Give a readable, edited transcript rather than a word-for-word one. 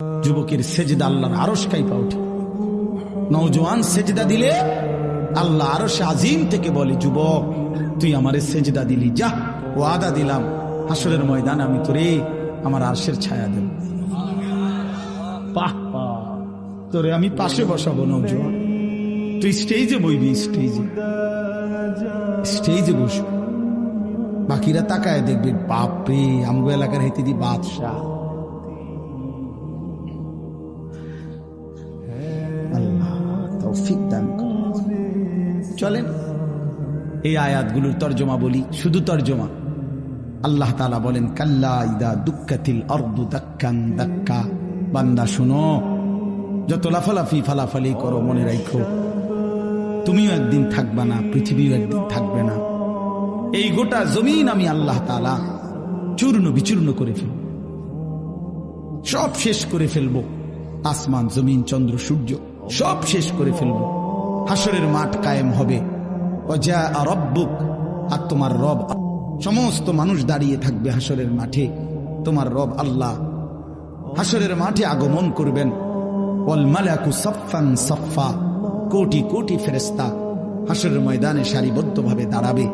যুবকের সেজদা আল্লাহর আরশ কাইপা ওঠে। নওজোয়ান সেজদা দিলে আল্লাহ আরশে আজিম থেকে বলে, যুবক তুই আমারে সেজদা দিলি, যা ওয়াদা দিলাম হাসরের ময়দান আমি তোরে আমার আরশের ছায়া দেব। তোরে আমি পাশে বসাবো নওজোয়ান, তুই স্টেজে বইবি, স্টেজে বসবি, বাকিরা তাকায় দেখবে বাপরে আমগো এলাকার হেতে দি বাদশাহ। আল্লাহ তৌফিক দান করুন। চলেন এই আয়াতগুলোর তর্জমা বলি, শুধু তর্জমা। আল্লাহ তাআলা বলেন, কাল্লা ইদা দুক্কাতিল আরদু দাক্কান দাক্কা। বান্দা শুনো, যত লাফালাফি ফালাফালি করো মনে রাখো তুমিও একদিন থাকবা না, পৃথিবীও একদিন থাকবে না। এই গোটা জমিন আমি আল্লাহ তাআলা চূর্ণ বিচূর্ণ করে ফেলব, সব শেষ করে ফেলব। আসমান জমিন চন্দ্র সূর্য সব শেষ করে ফেলব। হাসরের মাঠ কায়েম হবে। ওয়া রাব্বুক, আর তোমার রব, সমস্ত মানুষ দাঁড়িয়ে থাকবে হাসরের মাঠে। তোমার রব আল্লাহ হাসরের মাঠে আগমন করবেন। ওয়াল মালাকু সাফফান সাফফা, কোটি কোটি ফেরেশতা হাসরের ময়দানে সারিবদ্ধভাবে দাঁড়াবে।